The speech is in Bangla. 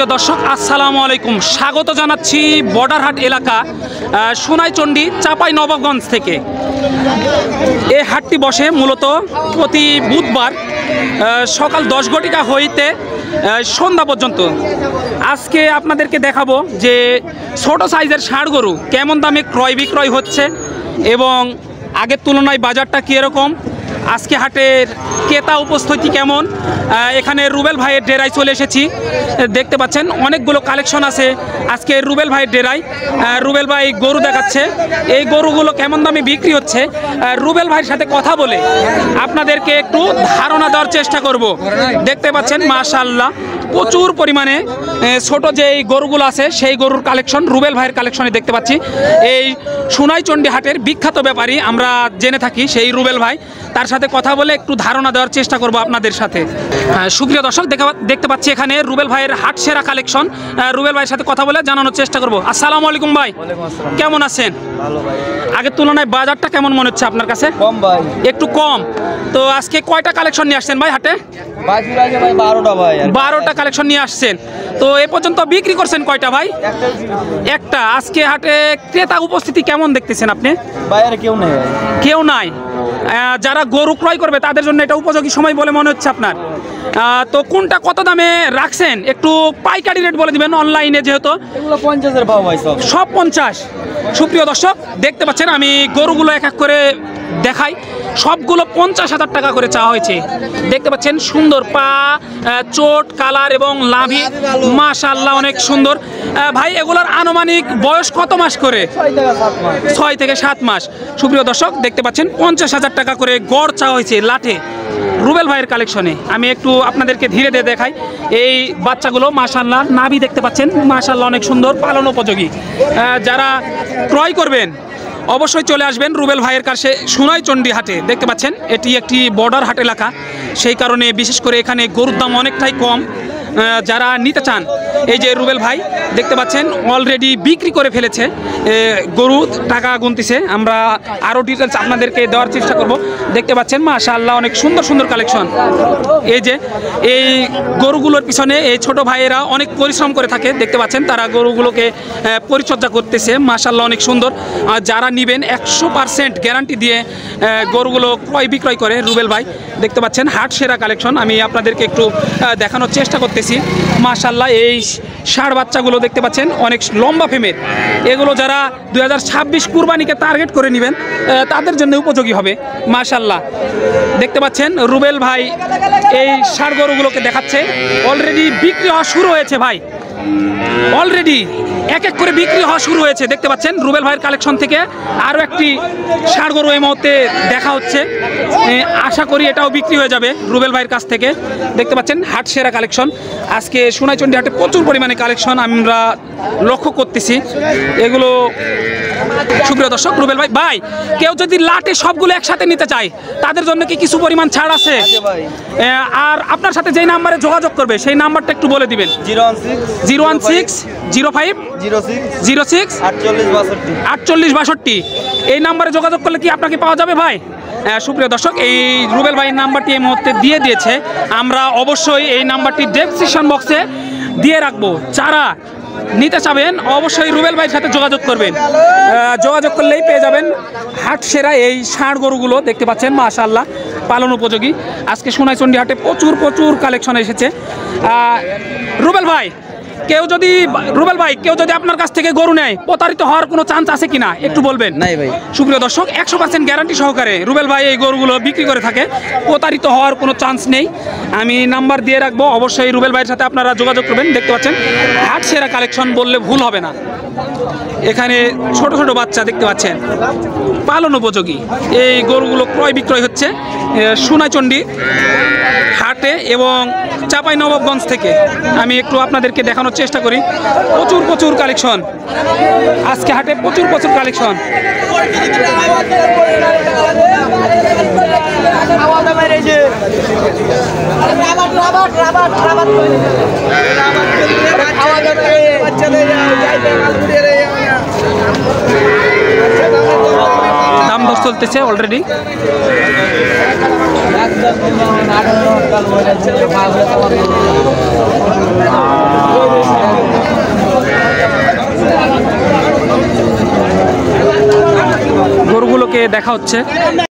সুপ্রিয় দর্শক আসসালামু আলাইকুম, স্বাগত জানাচ্ছি বর্ডারহাট এলাকা সোনাইচন্ডী চাঁপাইনবাবগঞ্জ থেকে। এই হাটটি বসে মূলত প্রতি বুধবার সকাল 10 ঘটিকা হইতে সন্ধ্যা পর্যন্ত। আজকে আপনাদেরকে দেখাবো যে ছোট সাইজের ষাঁড় গরু কেমন দামে ক্রয় বিক্রয় হচ্ছে এবং আগের তুলনায় বাজারটা কীরকম, আজকে হাটের ক্রেতা উপস্থিতি কেমন। এখানে রুবেল ভাইয়ের ডেরায় চলে এসেছি, দেখতে পাচ্ছেন অনেকগুলো কালেকশন আছে আজকে রুবেল ভাইয়ের ডেরায়। রুবেল ভাই গরু দেখাচ্ছে, এই গরুগুলো কেমন দামে বিক্রি হচ্ছে রুবেল ভাইয়ের সাথে কথা বলে আপনাদেরকে একটু ধারণা দেওয়ার চেষ্টা করব। দেখতে পাচ্ছেন মাশাআল্লাহ প্রচুর পরিমাণে ছোট যে এই গরুগুলো আছে সেই গরুর কালেকশন রুবেল ভাইয়ের কালেকশনে দেখতে পাচ্ছি। এই সোনাইচন্ডী হাটের বিখ্যাত ব্যাপারী আমরা জেনে থাকি সেই রুবেল ভাই, তার সাথে কথা বলে একটু ধারণা দেওয়ার চেষ্টা করব আপনাদের সাথে। সুপ্রিয় দর্শক দেখতে পাচ্ছি এখানে রুবেল ভাইয়ের হাট সেরা কালেকশন, রুবেল ভাইয়ের সাথে কথা বলে জানানোর চেষ্টা করব। আসসালামু আলাইকুম ভাই, কেমন আছেন? ভালো ভাই। আগের তুলনায় বাজারটা কেমন মনে হচ্ছে আপনার কাছে? কম ভাই, একটু কম। তো আজকে কয়টা কালেকশন নিয়ে আসছেন ভাই হাটে? ভাই 12টা ভাই। 12টা কালেকশন নিয়ে আসছেন। তো এ পর্যন্ত বিক্রি করছেন কয়টা ভাই? একটা। আজকে হাটে ক্রেতা উপস্থিতি কেমন দেখতেছেন আপনি? বাইরে কেউ নেই ভাই। কেউ নাই। যারা গরু ক্রয় করবে তাদের জন্য এটা উপযোগী সময় বলে মনে হচ্ছে আপনার। তো কোনটা কত দামে রাখছেন একটু পাইকারি রেট বলে দিবেন, অনলাইনে যেহেতু। এগুলো 50-এর পাও ভাই, সব 50। সুপ্রিয় দর্শক দেখতে পাচ্ছেন আমি গরুগুলো এক এক করে দেখাই, সবগুলো 50,000 টাকা করে চাওয়া হয়েছে। দেখতে পাচ্ছেন সুন্দর পা, চোট, কালার এবং লাভি মাশাআল্লাহ অনেক সুন্দর। ভাই এগুলোর আনুমানিক বয়স কত মাস করে? 6 থেকে 7 মাস। সুপ্রিয় দর্শক দেখতে পাচ্ছেন 50,000 টাকা করে গড় চাওয়া হয়েছে লাঠে রুবেল ভাইয়ের কালেকশনে। আমি একটু আপনাদেরকে ধীরে ধীরে দেখাই। এই বাচ্চাগুলো মাশাআল্লাহ নাভি দেখতে পাচ্ছেন মাশাআল্লাহ অনেক সুন্দর, পালন উপযোগী। যারা ক্রয় করবেন অবশ্যই চলে আসবেন রুবেল ভাইয়ের কাছে সোনাইচন্ডী হাটে। দেখতে পাচ্ছেন এটি একটি বর্ডার হাট এলাকা, সেই কারণে বিশেষ করে এখানে গরুর দাম অনেকটাই কম। যারা নিতে চান এই যে রুবেল ভাই দেখতে পাচ্ছেন অলরেডি বিক্রি করে ফেলেছে গরু, টাকা গুনতিছে। আমরা আরও ডিটেলস আপনাদেরকে দেওয়ার চেষ্টা করব। দেখতে পাচ্ছেন মাশাআল্লাহ অনেক সুন্দর সুন্দর কালেকশন। এই যে এই গরুগুলোর পিছনে এই ছোট ভাইয়েরা অনেক পরিশ্রম করে থাকে, দেখতে পাচ্ছেন তারা গরুগুলোকে পরিচর্যা করতেছে মাশাআল্লাহ অনেক সুন্দর। যারা নেবেন 100% গ্যারান্টি দিয়ে গরুগুলো ক্রয় বিক্রয় করে রুবেল ভাই। দেখতে পাচ্ছেন হাট সেরা কালেকশন, আমি আপনাদেরকে একটু দেখানোর চেষ্টা করতেছি। মাশাআল্লাহ এই ষাঁড় বাচ্চাগুলো দেখতে পাচ্ছেন অনেক লম্বা ফেমের, এগুলো যারা 2026 কুরবানিকে টার্গেট করে নেবেন তাদের জন্য উপযোগী হবে মাশাআল্লাহ। দেখতে পাচ্ছেন রুবেল ভাই এই ষাঁড় গরুগুলোকে দেখাচ্ছে, অলরেডি বিক্রি হওয়া শুরু হয়েছে ভাই, অলরেডি এক এক করে বিক্রি হওয়া শুরু হয়েছে। দেখতে পাচ্ছেন রুবেল ভাইয়ের কালেকশন থেকে আরও একটি ষাঁড় গরু এই মুহূর্তে দেখা হচ্ছে, আশা করি এটাও বিক্রি হয়ে যাবে রুবেল ভাইয়ের কাছ থেকে। দেখতে পাচ্ছেন হাট সেরা কালেকশন, আজকে সোনাইচন্ডী হাটে প্রচুর পরিমাণে কালেকশন আমরা লক্ষ্য করতেছি। এগুলো সুপ্রিয় দর্শক রুবেল ভাই, ভাই কেউ যদি লাটে সবগুলো একসাথে নিতে চায় তাদের জন্য কি কিছু পরিমাণ ছাড় আছে? আর আপনার সাথে যেই নাম্বারে যোগাযোগ করবে সেই নাম্বারটা একটু বলে দিবেন। 0160506 4862। এই নাম্বারে যোগাযোগ করলে কি আপনাকে পাওয়া যাবে ভাই? সুপ্রিয় দর্শক এই রুবেল ভাইয়ের নাম্বারটি এই মুহূর্তে দিয়ে দিয়েছে, আমরা অবশ্যই এই নাম্বারটি ডেসক্রিপশন বক্সে দিয়ে রাখবো। যারা নিতে চাবেন অবশ্যই রুবেল ভাইয়ের সাথে যোগাযোগ করবেন, যোগাযোগ করলেই পেয়ে যাবেন হাট সেরা এই ষাঁড় গরুগুলো। দেখতে পাচ্ছেন মাশাআল্লাহ পালন উপযোগী। আজকে সোনাইচন্ডী হাটে প্রচুর প্রচুর কালেকশন এসেছে। রুবেল ভাই কেউ যদি আপনার কাছ থেকে গরু নেয় প্রতারিত হওয়ার কোনো চান্স আছে কিনা একটু বলবেন? নাই ভাই। সুপ্রিয় দর্শক 100% গ্যারান্টি সহকারে রুবেল ভাই এই গরুগুলো বিক্রি করে থাকে, প্রতারিত হওয়ার কোনো চান্স নেই। আমি নাম্বার দিয়ে রাখবো, অবশ্যই রুবেল ভাইয়ের সাথে আপনারা যোগাযোগ করবেন। দেখতে পাচ্ছেন হাট সেরা কালেকশন বললে ভুল হবে না। এখানে ছোট ছোট বাচ্চা দেখতে পাচ্ছেন পালন উপযোগী এই গরুগুলো ক্রয় বিক্রয় হচ্ছে সোনাইচন্ডী হাটে এবং চাঁপাইনবাবগঞ্জ থেকে। আমি একটু আপনাদেরকে দেখানোর চেষ্টা করি, প্রচুর প্রচুর কালেকশন আজকে হাটে, প্রচুর প্রচুর কালেকশন। দাম দর চলতেছে অলরেডি। গরুগুলোকে দেখা হচ্ছে।